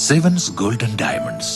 Sevens golden diamonds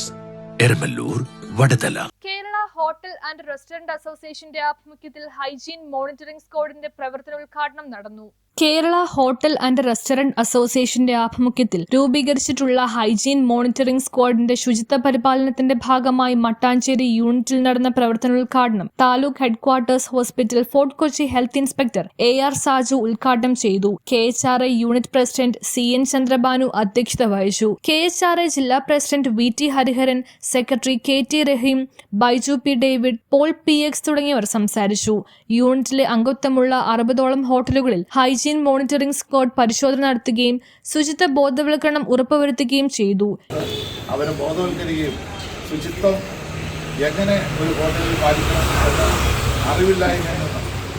Eramalloor Vadathala. Kerala hotel and restaurant അസോസിയേഷന്റെ ആഭിമുഖ്യത്തിൽ hygiene monitoring സ്ക്വാഡിന്റെ പ്രവർത്തനോദ്ഘാടനം നടന്നു. കേരള ഹോട്ടൽ ആൻഡ് റെസ്റ്റോറന്റ് അസോസിയേഷന്റെ ആഭിമുഖ്യത്തിൽ രൂപീകരിച്ചിട്ടുള്ള ഹൈജീൻ മോണിറ്ററിംഗ് സ്ക്വാഡിന്റെ ശുചിത്വ പരിപാലനത്തിന്റെ ഭാഗമായി മട്ടാഞ്ചേരി യൂണിറ്റിൽ നടന്ന പ്രവർത്തനോദ്ഘാടനം taluk headquarters hospital Fort Kochi health inspector AR Saju ഉദ്ഘാടനം ചെയ്തു. KHRA unit president CN Chandrabhanu അധ്യക്ഷത വഹിച്ചു. KHRA ജില്ലാ president VT Hariharan, secretary KT Rahim, Baiju P David, Paul PX തുടങ്ങിയവർ സംസാരിച്ചു. യൂണിറ്റിലെ അംഗത്വമുള്ള 60ഓളം ഹോട്ടലുകളിൽ ഹൈജീൻ മോണിറ്ററിംഗ് സ്ക്വാഡ് പരിശോധന നടത്തുകയും ശുചിത്വ ബോധവൽക്കരണം ഉറപ്പുവരുത്തുകയും ചെയ്തു. അവരെ ബോധവൽക്കരിക്കുകയും ശുചിത്വം എങ്ങനെ ഒരു ഹോട്ടലിൽ പാലിക്കണം എന്ന അറിവില്ലായ്മ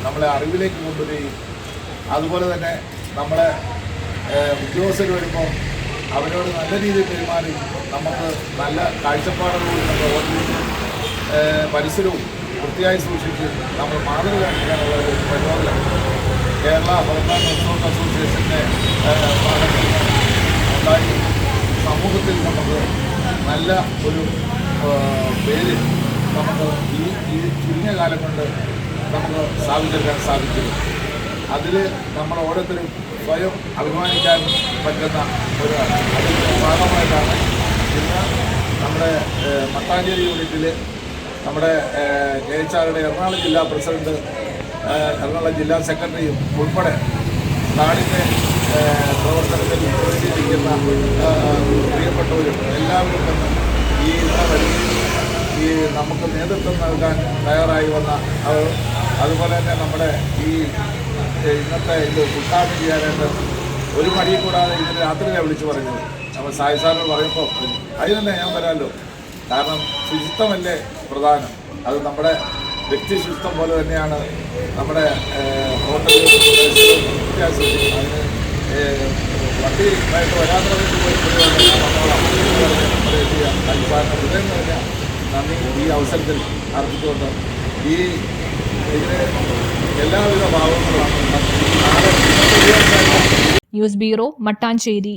നമ്മളെ അറിവിലേക്ക് കൊണ്ടുവരികയും അതുപോലെ തന്നെ നമ്മളെ ഉദ്യോഗസ്ഥർ വരുമ്പോൾ അവരോട് നല്ല രീതിയിൽ പെരുമാറി നമുക്ക് നല്ല കാഴ്ചപ്പാടുകൂടി നമ്മുടെ ഹോട്ടലിൽ പരിസരവും വൃത്തിയായി സൂക്ഷിച്ച് നമ്മൾ മാതൃക കാണിക്കാനുള്ള ഒരു പ്രചോദനം കേരള ഹോട്ടൽ ആൻഡ് റെസ്റ്റോറന്റ് അസോസിയേഷൻ്റെ ഉണ്ടായി സമൂഹത്തിൽ നമുക്ക് നല്ല ഒരു പേര് നമുക്ക് ഈ ചുരുങ്ങിയ കാലം കൊണ്ട് നമുക്ക് സ്ഥാപിച്ചെടുക്കാൻ സാധിക്കുന്നു. അതിൽ നമ്മൾ ഓരോരുത്തരും സ്വയം അഭിമാനിക്കാൻ പറ്റുന്ന ഒരു അതിൻ്റെ ഭാഗമായിട്ടാണ് ഇന്ന് നമ്മുടെ മട്ടാഞ്ചേരി യൂണിറ്റിൽ നമ്മുടെ KHRയുടെ എറണാകുളം ജില്ലാ പ്രസിഡന്റ്, എറണാകുളം ജില്ലാ സെക്രട്ടറിയും ഉൾപ്പെടെ നാടിൻ്റെ പ്രവർത്തനത്തിൽ പ്രവർത്തിച്ചിരിക്കുന്ന പ്രിയപ്പെട്ടവരും എല്ലാവരും തന്നെ ഈ ഈ നമുക്ക് നേതൃത്വം നൽകാൻ തയ്യാറായി വന്ന അവർ, അതുപോലെ തന്നെ നമ്മുടെ ഈ ഇന്നത്തെ ഇത് ഉദ്ഘാടനം ചെയ്യാനായിട്ട് ഒരു മടിയും കൂടാതെ ഇതിന് രാത്രിയിലാണ് വിളിച്ചു പറഞ്ഞത്. നമ്മൾ സായി സാറിന് പറയുമ്പോൾ അതിനെന്നെ ഞാൻ വരാമല്ലോ, കാരണം ശുചിത്വമല്ലേ പ്രധാനം. അത് നമ്മുടെ വ്യക്തി ശുചിത്വം പോലെ തന്നെയാണ് നമ്മുടെ ഹോട്ടലിൽ വ്യത്യാസം. അതിന് വണ്ടിയായിട്ട് വരാത്തവർക്ക് പോയി ഹൃദയം നിറഞ്ഞ നന്ദി ഈ അവസരത്തിൽ അർപ്പിച്ചുകൊണ്ട് ഈ ഇതിന് എല്ലാവിധ ഭാവങ്ങളുമാണ്. News bureau, Mattancherry.